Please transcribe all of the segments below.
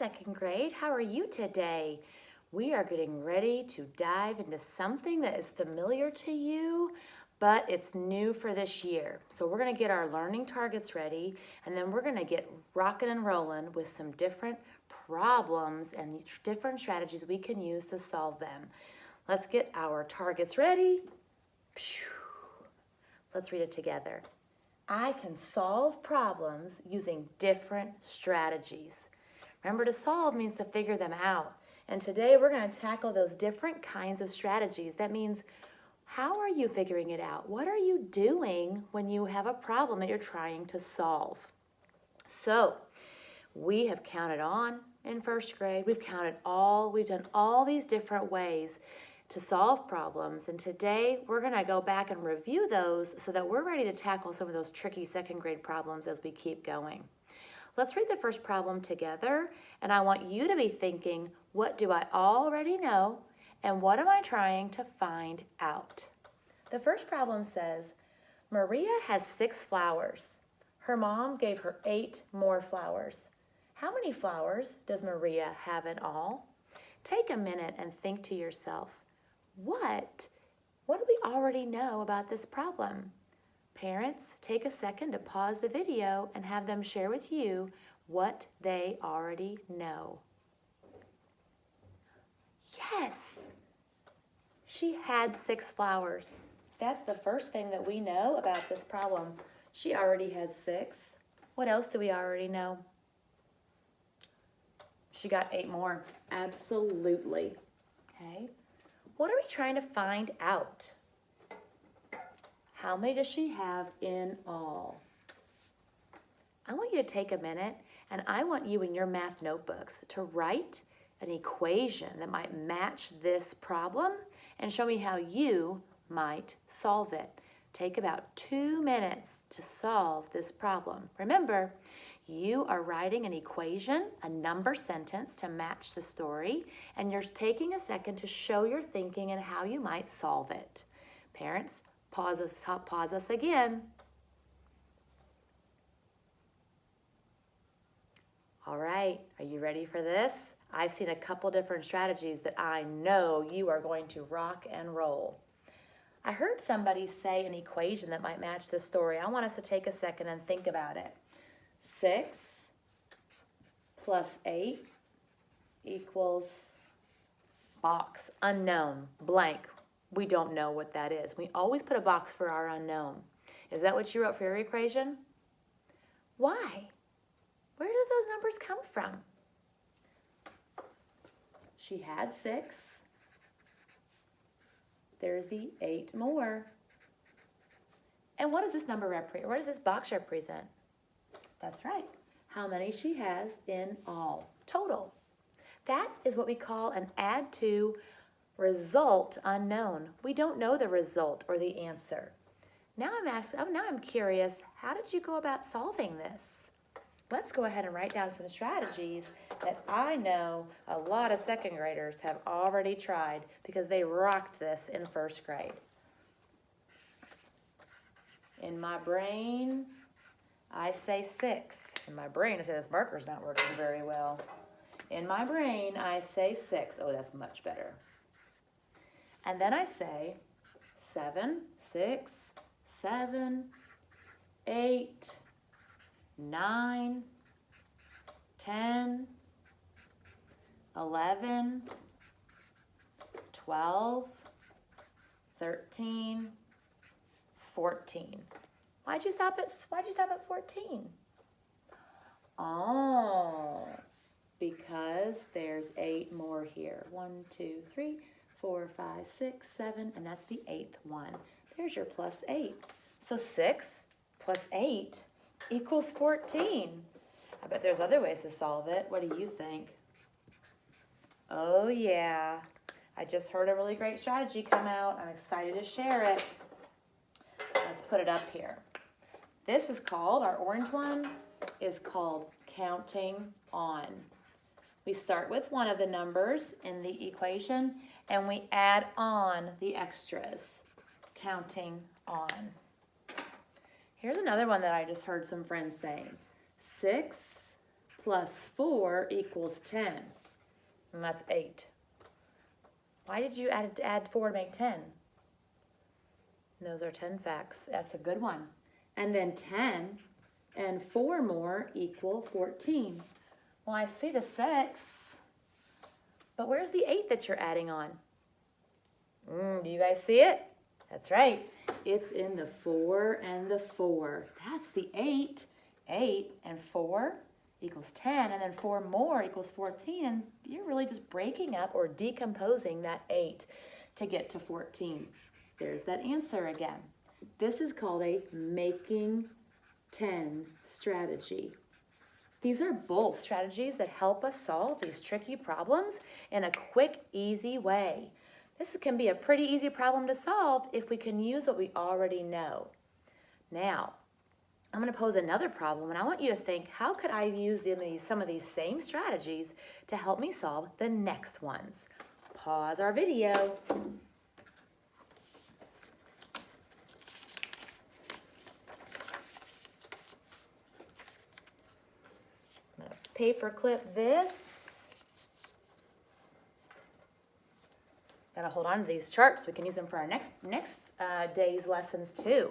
second grade. How are you today? We are getting ready to dive into something that is familiar to you, but it's new for this year. So we're going to get our learning targets ready, and then we're going to get rocking and rolling with some different problems and different strategies we can use to solve them. Let's get our targets ready. Let's read it together. I can solve problems using different strategies. Remember, to solve means to figure them out. And today we're going to tackle those different kinds of strategies. That means, how are you figuring it out? What are you doing when you have a problem that you're trying to solve? So, we have counted on in first grade. We've done all these different ways to solve problems. And today we're going to go back and review those so that we're ready to tackle some of those tricky second grade problems as we keep going. Let's read the first problem together, and I want you to be thinking, what do I already know, and what am I trying to find out? The first problem says, Maria has 6 flowers. Her mom gave her 8 more flowers. How many flowers does Maria have in all? Take a minute and think to yourself, what do we already know about this problem? Parents, take a second to pause the video and have them share with you what they already know. Yes, she had 6 flowers. That's the first thing that we know about this problem. She already had 6. What else do we already know? She got 8 more. Absolutely. Okay. What are we trying to find out? How many does she have in all? I want you to take a minute, and I want you in your math notebooks to write an equation that might match this problem and show me how you might solve it. Take about 2 minutes to solve this problem. Remember, you are writing an equation, a number sentence to match the story, and you're taking a second to show your thinking and how you might solve it. Parents, pause us again. All right, are you ready for this? I've seen a couple different strategies that I know you are going to rock and roll. I heard somebody say an equation that might match this story. I want us to take a second and think about it. 6 plus 8 equals box, unknown, blank. We don't know what that is. We always put a box for our unknown. Is that what you wrote for your equation? Why? Where do those numbers come from? She had 6. There's the 8 more. And what does this number represent? What does this box represent? That's right. How many she has in all. Total. That is what we call an add to result unknown. We don't know the result or the answer. Now I'm curious, how did you go about solving this? Let's go ahead and write down some strategies that I know a lot of second graders have already tried because they rocked this in first grade. In my brain, I say 6. In my brain, I say this marker's not working very well. In my brain, I say 6. Oh, that's much better. And then I say 7, 6, 7, 8, 9, 10, 11, 12, 13, 14. Why'd you stop at 14? Oh, because there's 8 more here. 1, 2, 3, 4, 5, 6, 7, and that's the 8th one. There's your plus 8. So 6 plus 8 equals 14. I bet there's other ways to solve it. What do you think? Oh yeah, I just heard a really great strategy come out. I'm excited to share it. Let's put it up here. This is called, our orange one is called counting on. We start with one of the numbers in the equation and we add on the extras, counting on. Here's another one that I just heard some friends saying. 6 plus 4 equals 10. And that's 8. Why did you add 4 to make 10? Those are 10 facts. That's a good one. And then 10 and 4 more equal 14. Well, I see the 6, but where's the 8 that you're adding on? Do you guys see it? That's right. It's in the 4 and the 4. That's the 8. 8 and 4 equals 10, and then 4 more equals 14. And you're really just breaking up or decomposing that 8 to get to 14. There's that answer again. This is called a making 10 strategy. These are both strategies that help us solve these tricky problems in a quick, easy way. This can be a pretty easy problem to solve if we can use what we already know. Now, I'm going to pose another problem, and I want you to think, how could I use some of these same strategies to help me solve the next ones? Pause our video. I'm going to paper clip this. Gotta hold on to these charts. We can use them for our next day's lessons too.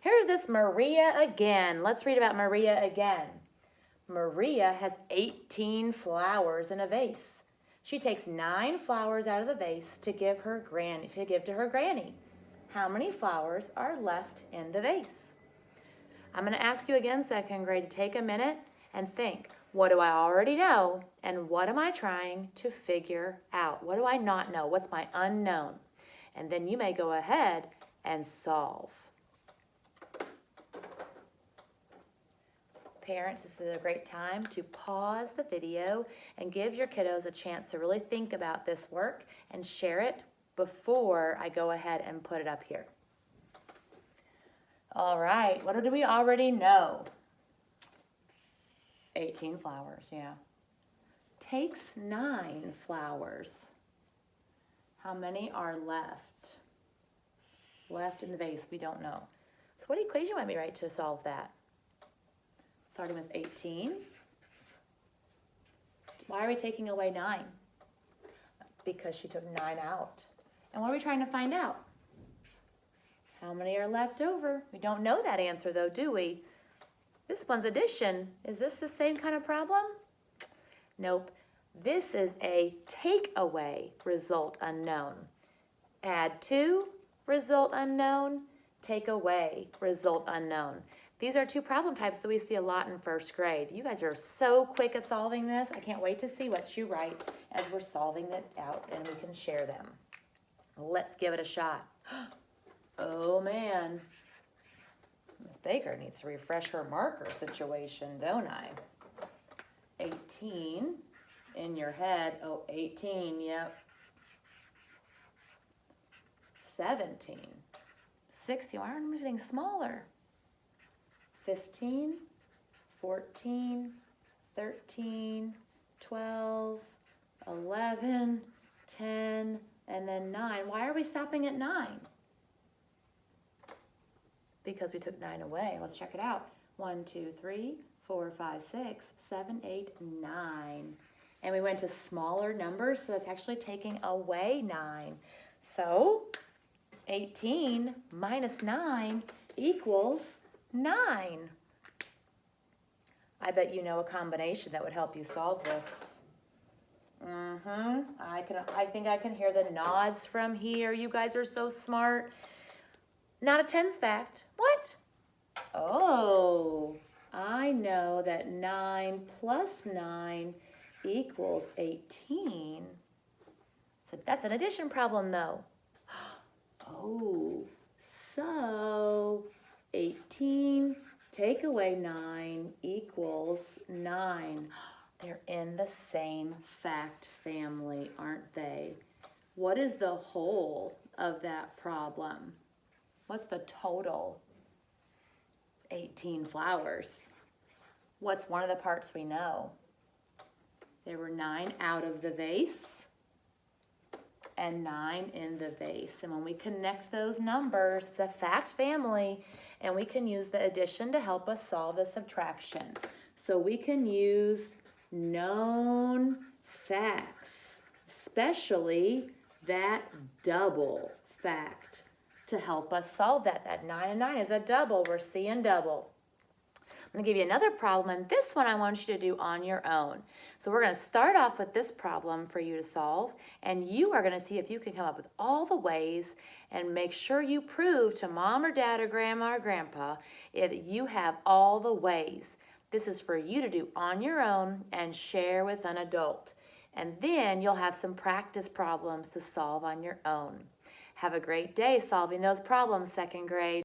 Here's this Maria again. Let's read about Maria again. Maria has 18 flowers in a vase. She takes 9 flowers out of the vase to give to her granny. How many flowers are left in the vase? I'm going to ask you again, second grade, to take a minute and think, what do I already know, and what am I trying to figure out? What do I not know? What's my unknown? And then you may go ahead and solve. Parents, this is a great time to pause the video and give your kiddos a chance to really think about this work and share it before I go ahead and put it up here. All right, what do we already know? 18 flowers, yeah. Takes 9 flowers. How many are left? Left in the vase, we don't know. So what equation you want me to write to solve that? Starting with 18. Why are we taking away 9? Because she took 9 out. And what are we trying to find out? How many are left over? We don't know that answer though, do we? This one's addition. Is this the same kind of problem? Nope. This is a take away, result unknown. Add to, result unknown. Take away, result unknown. These are 2 problem types that we see a lot in first grade. You guys are so quick at solving this. I can't wait to see what you write as we're solving it out and we can share them. Let's give it a shot. Oh man. Miss Baker needs to refresh her marker situation, don't I? 18 in your head. Oh, 18, yep. 17. 16, why aren't we getting smaller? 15, 14, 13, 12, 11, 10, and then 9. Why are we stopping at 9? Because we took 9 away. Let's check it out. 1, 2, 3, 4, 5, 6, 7, 8, 9. And we went to smaller numbers, so that's actually taking away 9. So 18 minus 9 equals 9. I bet you know a combination that would help you solve this. I think I can hear the nods from here. You guys are so smart. Not a tens fact. What? Oh, I know that 9 plus 9 equals 18. So that's an addition problem though. Oh, so 18 take away 9 equals 9. They're in the same fact family, aren't they? What is the whole of that problem? What's the total? 18 flowers. What's one of the parts we know? There were 9 out of the vase and 9 in the vase. And when we connect those numbers, it's a fact family, and we can use the addition to help us solve the subtraction. So we can use known facts, especially that double fact, to help us solve that. That 9 and 9 is a double. We're seeing double. I'm going to give you another problem, and this one I want you to do on your own. So we're going to start off with this problem for you to solve, and you are going to see if you can come up with all the ways and make sure you prove to mom or dad or grandma or grandpa if you have all the ways. This is for you to do on your own and share with an adult. And then you'll have some practice problems to solve on your own. Have a great day solving those problems, second grade.